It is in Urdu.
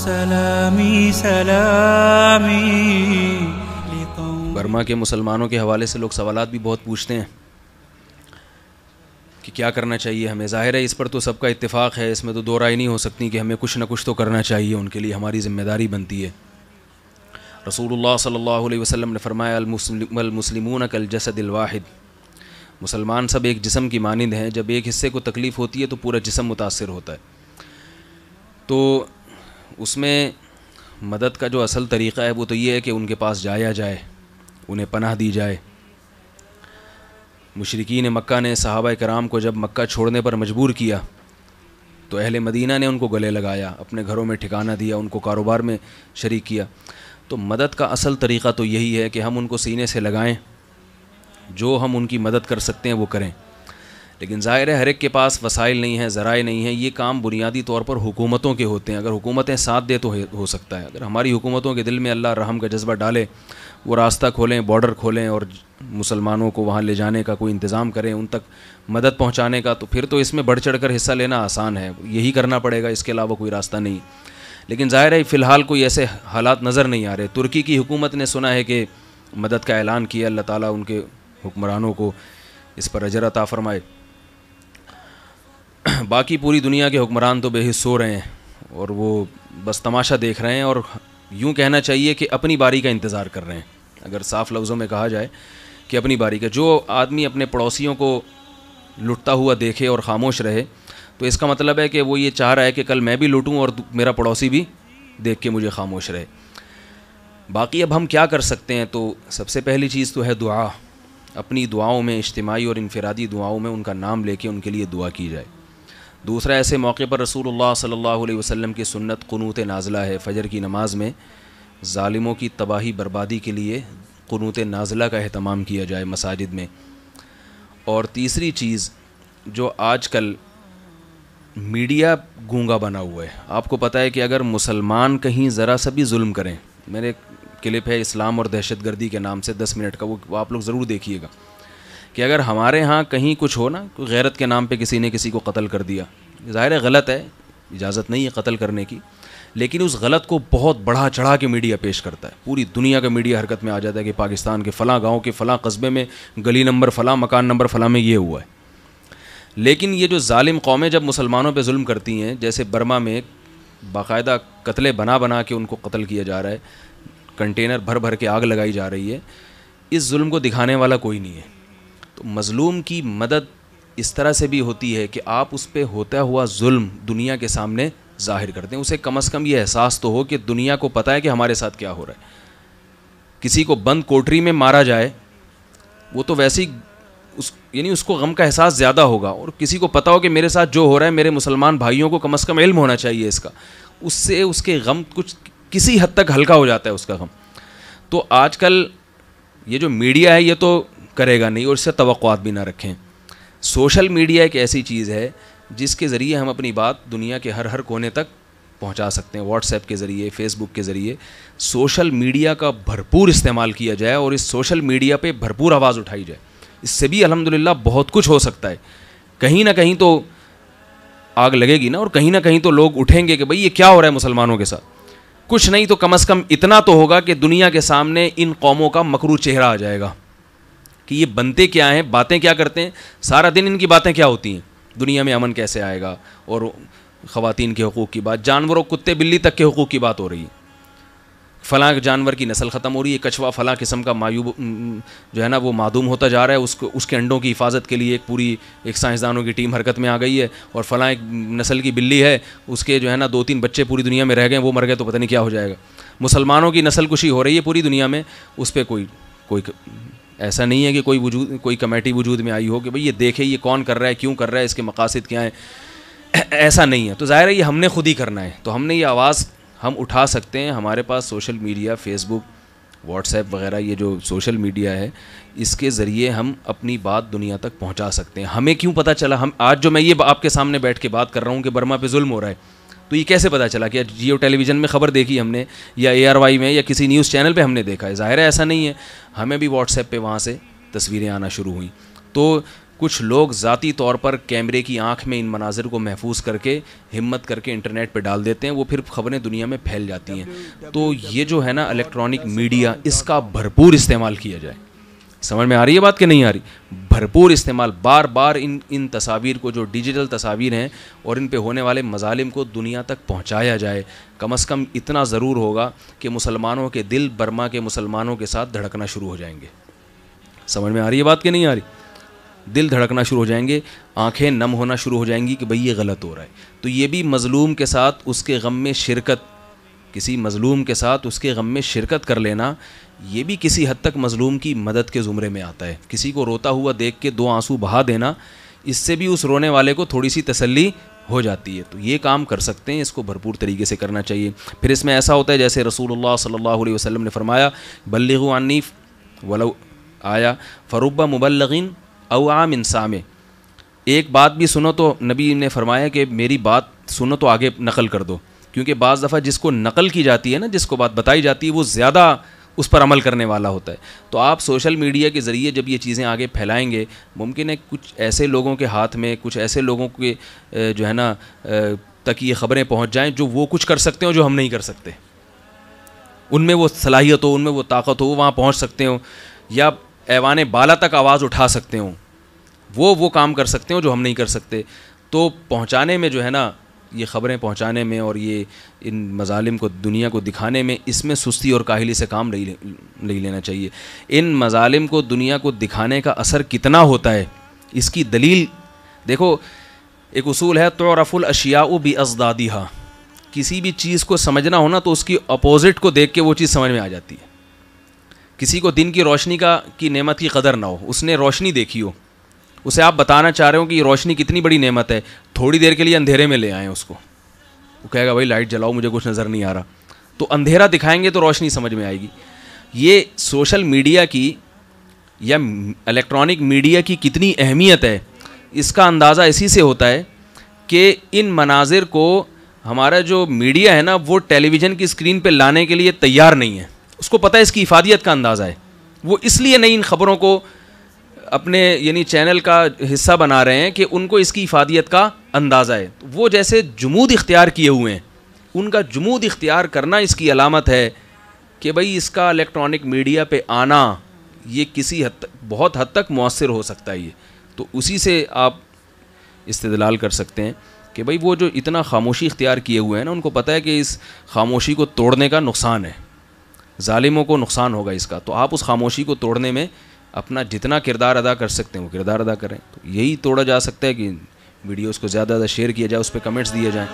سلامی سلامی لقوم۔ برما کے مسلمانوں کے حوالے سے لوگ سوالات بھی بہت پوچھتے ہیں کہ کیا کرنا چاہیے ہمیں۔ ظاہر ہے اس پر تو سب کا اتفاق ہے، اس میں تو دو رائے نہیں ہو سکتی کہ ہمیں کچھ نہ کچھ تو کرنا چاہیے، ان کے لیے ہماری ذمہ داری بنتی ہے۔ رسول اللہ صلی اللہ علیہ وسلم نے فرمایا المسلمون کالجسد الواحد، مسلمان سب ایک جسم کی مانند ہیں، جب ایک حصے کو تکلیف ہوتی ہے تو پورا جسم متاثر ہوتا ہے۔ تو اس میں مدد کا جو اصل طریقہ ہے وہ تو یہ ہے کہ ان کے پاس جایا جائے، انہیں پناہ دی جائے۔ مشرکین مکہ نے صحابہ کرام کو جب مکہ چھوڑنے پر مجبور کیا تو اہل مدینہ نے ان کو گلے لگایا، اپنے گھروں میں ٹھکانہ دیا، ان کو کاروبار میں شریک کیا۔ تو مدد کا اصل طریقہ تو یہی ہے کہ ہم ان کو سینے سے لگائیں، جو ہم ان کی مدد کر سکتے ہیں وہ کریں۔ لیکن ظاہر ہے ہر ایک کے پاس وسائل نہیں ہیں، ذرائع نہیں ہیں، یہ کام بنیادی طور پر حکومتوں کے ہوتے ہیں۔ اگر حکومتیں ساتھ دے تو ہو سکتا ہے۔ اگر ہماری حکومتوں کے دل میں اللہ رحم کا جذبہ ڈالے، وہ راستہ کھولیں، بارڈر کھولیں اور مسلمانوں کو وہاں لے جانے کا کوئی انتظام کریں، ان تک مدد پہنچانے کا، تو پھر تو اس میں بڑھ چڑھ کر حصہ لینا آسان ہے، یہی کرنا پڑے گا، اس کے علاوہ کوئی راستہ نہیں۔ لیکن ظاہر ہے فی الحال کوئی ایسے حالات نظر نہیں آ رہے۔ ترکی کی حکومت نے سنا ہے کہ مدد کا اعلان کیا، اللہ تعالیٰ ان کے حکمرانوں کو اس پر اجر عطا فرمائے۔ باقی پوری دنیا کے حکمران تو بے حس سو رہے ہیں اور وہ بس تماشا دیکھ رہے ہیں، اور یوں کہنا چاہیے کہ اپنی باری کا انتظار کر رہے ہیں۔ اگر صاف لفظوں میں کہا جائے کہ اپنی باری کا، جو آدمی اپنے پڑوسیوں کو لٹتا ہوا دیکھے اور خاموش رہے تو اس کا مطلب ہے کہ وہ یہ چاہ رہا ہے کہ کل میں بھی لوٹوں اور میرا پڑوسی بھی دیکھ کے مجھے خاموش رہے۔ باقی اب ہم کیا کر سکتے ہیں؟ تو سب سے پہلی چیز تو ہے دعا۔ اپنی دعاؤں میں، اجتماعی اور انفرادی دعاؤں میں ان کا نام لے کے ان کے لیے دعا کی جائے۔ دوسرا، ایسے موقع پر رسول اللہ صلی اللہ علیہ وسلم کی سنت قنوت نازلہ ہے۔ فجر کی نماز میں ظالموں کی تباہی بربادی کے لیے قنوت نازلہ کا اہتمام کیا جائے مساجد میں۔ اور تیسری چیز، جو آج کل میڈیا گونگا بنا ہوا ہے، آپ کو پتہ ہے کہ اگر مسلمان کہیں ذرا سا بھی ظلم کریں، میرے کلپ ہے اسلام اور دہشت گردی کے نام سے 10 منٹ کا، وہ آپ لوگ ضرور دیکھیے گا، کہ اگر ہمارے ہاں کہیں کچھ ہو نا، کوئی غیرت کے نام پہ کسی نے کسی کو قتل کر دیا، ظاہر ہے غلط ہے، اجازت نہیں ہے قتل کرنے کی، لیکن اس غلط کو بہت بڑھا چڑھا کے میڈیا پیش کرتا ہے۔ پوری دنیا کا میڈیا حرکت میں آ جاتا ہے کہ پاکستان کے فلاں گاؤں کے فلاں قصبے میں گلی نمبر فلاں مکان نمبر فلاں میں یہ ہوا ہے۔ لیکن یہ جو ظالم قومیں جب مسلمانوں پہ ظلم کرتی ہیں، جیسے برما میں باقاعدہ قتلے بنا کے ان کو قتل کیا جا رہا ہے، کنٹینر بھر بھر کے آگ لگائی جا رہی ہے، اس ظلم کو دکھانے والا کوئی نہیں ہے۔ تو مظلوم کی مدد اس طرح سے بھی ہوتی ہے کہ آپ اس پہ ہوتا ہوا ظلم دنیا کے سامنے ظاہر کرتے ہیں، اسے کم از کم یہ احساس تو ہو کہ دنیا کو پتہ ہے کہ ہمارے ساتھ کیا ہو رہا ہے۔ کسی کو بند کوٹری میں مارا جائے، وہ تو ویسے ہی یعنی اس کو غم کا احساس زیادہ ہوگا، اور کسی کو پتہ ہو کہ میرے ساتھ جو ہو رہا ہے، میرے مسلمان بھائیوں کو کم از کم علم ہونا چاہیے اس کا، اس سے اس کے غم کچھ کسی حد تک ہلکا ہو جاتا ہے اس کا غم۔ تو آج کل یہ جو میڈیا ہے یہ تو کرے گا نہیں، اور اس سے توقعات بھی نہ رکھیں۔ سوشل میڈیا ایک ایسی چیز ہے جس کے ذریعے ہم اپنی بات دنیا کے ہر کونے تک پہنچا سکتے ہیں، واٹس ایپ کے ذریعے، فیس بک کے ذریعے۔ سوشل میڈیا کا بھرپور استعمال کیا جائے اور اس سوشل میڈیا پہ بھرپور آواز اٹھائی جائے، اس سے بھی الحمدللہ بہت کچھ ہو سکتا ہے۔ کہیں نہ کہیں تو آگ لگے گی نا، اور کہیں نہ کہیں تو لوگ اٹھیں گے کہ بھئی یہ کیا ہو رہا ہے مسلمانوں کے ساتھ۔ کچھ نہیں تو کم از کم اتنا تو ہوگا کہ دنیا کے سامنے ان قوموں کا مکروہ چہرہ آ جائے گا کہ یہ بنتے کیا ہیں، باتیں کیا کرتے ہیں، سارا دن ان کی باتیں کیا ہوتی ہیں، دنیا میں امن کیسے آئے گا، اور خواتین کے حقوق کی بات، جانوروں کتے بلی تک کے حقوق کی بات ہو رہی ہے، فلاں جانور کی نسل ختم ہو رہی ہے، کچھوا فلاں قسم کا معیوب جو ہے نا وہ معدوم ہوتا جا رہا ہے، اس کے انڈوں کی حفاظت کے لیے ایک سائنسدانوں کی ٹیم حرکت میں آ گئی ہے، اور فلاں ایک نسل کی بلی ہے، اس کے جو ہے نا 2-3 بچے پوری دنیا میں رہ گئے، وہ مر گئے تو پتہ نہیں کیا ہو جائے گا۔ مسلمانوں کی نسل کشی ہو رہی ہے پوری دنیا میں، اس پہ کوئی ایسا نہیں ہے کہ کوئی کمیٹی وجود میں آئی ہو کہ بھئی یہ دیکھے یہ کون کر رہا ہے، کیوں کر رہا ہے، اس کے مقاصد کیا ہیں، ایسا نہیں ہے۔ تو ظاہر ہے یہ ہم نے خود ہی کرنا ہے، تو ہم نے یہ آواز ہم اٹھا سکتے ہیں۔ ہمارے پاس سوشل میڈیا، فیس بک، واٹس ایپ وغیرہ، یہ جو سوشل میڈیا ہے، اس کے ذریعے ہم اپنی بات دنیا تک پہنچا سکتے ہیں۔ ہمیں کیوں پتہ چلا، آج جو میں یہ آپ کے سامنے بیٹھ کے بات کر رہا ہوں کہ برما پہ ظلم ہو رہا ہے، تو یہ کیسے پتہ چلا؟ کہ جیو ٹیلی ویژن میں خبر دیکھی ہم نے، یا ARY میں، یا کسی نیوز چینل پہ ہم نے دیکھا ہے؟ ظاہر ہے ایسا نہیں ہے، ہمیں بھی واٹس ایپ پہ وہاں سے تصویریں آنا شروع ہوئیں۔ تو کچھ لوگ ذاتی طور پر کیمرے کی آنکھ میں ان مناظر کو محفوظ کر کے ہمت کر کے انٹرنیٹ پہ ڈال دیتے ہیں, وہ پھر خبریں دنیا میں پھیل جاتی ہیں. تو یہ جو ہے نا الیکٹرانک میڈیا, اس کا بھرپور استعمال کیا جائے. سمجھ میں آ رہی ہے بات کہ نہیں آ رہی؟ بھرپور استعمال, بار بار ان تصاویر کو, جو ڈیجیٹل تصاویر ہیں اور ان پہ ہونے والے مظالم کو دنیا تک پہنچایا جائے. کم از کم اتنا ضرور ہوگا کہ مسلمانوں کے دل برما کے مسلمانوں کے ساتھ دھڑکنا شروع ہو جائیں گے. سمجھ میں آ رہی ہے بات کہ نہیں آ رہی؟ دل دھڑکنا شروع ہو جائیں گے, آنکھیں نم ہونا شروع ہو جائیں گی کہ بھئی یہ غلط ہو رہا ہے. تو یہ بھی مظلوم کے ساتھ اس کے غم میں شرکت, کسی مظلوم کے ساتھ اس کے غم میں شرکت کر لینا, یہ بھی کسی حد تک مظلوم کی مدد کے زمرے میں آتا ہے. کسی کو روتا ہوا دیکھ کے 2 آنسو بہا دینا, اس سے بھی اس رونے والے کو تھوڑی سی تسلی ہو جاتی ہے. تو یہ کام کر سکتے ہیں, اس کو بھرپور طریقے سے کرنا چاہیے. پھر اس میں ایسا ہوتا ہے جیسے رسول اللہ صلی اللہ علیہ وسلم نے فرمایا, بلغوا عنی ولو آیا فرب مبلغین او عام سامع. ایک بات بھی سنو تو نبی نے فرمایا کہ میری بات سنو تو آگے نقل کر دو, کیونکہ بعض دفعہ جس کو نقل کی جاتی ہے نا, جس کو بات بتائی جاتی ہے, وہ زیادہ اس پر عمل کرنے والا ہوتا ہے. تو آپ سوشل میڈیا کے ذریعے جب یہ چیزیں آگے پھیلائیں گے, ممکن ہے کچھ ایسے لوگوں کے ہاتھ میں, کچھ ایسے لوگوں کے جو ہے نا تک یہ خبریں پہنچ جائیں جو وہ کچھ کر سکتے ہوں جو ہم نہیں کر سکتے. ان میں وہ صلاحیت ہو, ان میں وہ طاقت ہو, وہ وہاں پہنچ سکتے ہوں, یا ایوان بالا تک آواز اٹھا سکتے ہوں, وہ کام کر سکتے ہوں جو ہم نہیں کر سکتے. تو پہنچانے میں جو ہے نا, یہ خبریں پہنچانے میں اور یہ ان مظالم کو دنیا کو دکھانے میں, اس میں سستی اور کاہلی سے کام نہیں لینا چاہیے. ان مظالم کو دنیا کو دکھانے کا اثر کتنا ہوتا ہے, اس کی دلیل دیکھو. ایک اصول ہے, تعرف الاشیاء باضدادها. کسی بھی چیز کو سمجھنا ہونا تو اس کی اپوزٹ کو دیکھ کے وہ چیز سمجھ میں آ جاتی ہے. کسی کو دن کی روشنی کی نعمت کی قدر نہ ہو, اس نے روشنی دیکھی ہو, اسے آپ بتانا چاہ رہے ہو کہ یہ روشنی کتنی بڑی نعمت ہے, تھوڑی دیر کے لیے اندھیرے میں لے آئیں اس کو, وہ کہے گا بھائی لائٹ جلاؤ مجھے کچھ نظر نہیں آ رہا. تو اندھیرا دکھائیں گے تو روشنی سمجھ میں آئے گی. یہ سوشل میڈیا کی یا الیکٹرانک میڈیا کی کتنی اہمیت ہے, اس کا اندازہ اسی سے ہوتا ہے کہ ان مناظر کو ہمارا جو میڈیا ہے نا, وہ ٹیلی ویژن کی اسکرین پہ لانے کے لیے تیار نہیں ہے. اس کو پتہ ہے اس کی افادیت کا اندازہ ہے, وہ اس لیے نہیں ان خبروں کو اپنے یعنی چینل کا حصہ بنا رہے ہیں کہ ان کو اس کی افادیت کا اندازہ ہے. وہ جیسے جمود اختیار کیے ہوئے ہیں, ان کا جمود اختیار کرنا اس کی علامت ہے کہ بھئی اس کا الیکٹرانک میڈیا پہ آنا یہ کسی حد تک, بہت حد تک مؤثر ہو سکتا ہے یہ. تو اسی سے آپ استدلال کر سکتے ہیں کہ بھئی وہ جو اتنا خاموشی اختیار کیے ہوئے ہیں نا, ان کو پتہ ہے کہ اس خاموشی کو توڑنے کا نقصان ہے, ظالموں کو نقصان ہوگا اس کا. تو آپ اس خاموشی کو توڑنے میں اپنا جتنا کردار ادا کر سکتے ہیں وہ کردار ادا کریں. تو یہی توڑا جا سکتا ہے کہ ویڈیوز کو زیادہ زیادہ شیئر کیا جائے, اس پہ کمنٹس دیے جائیں.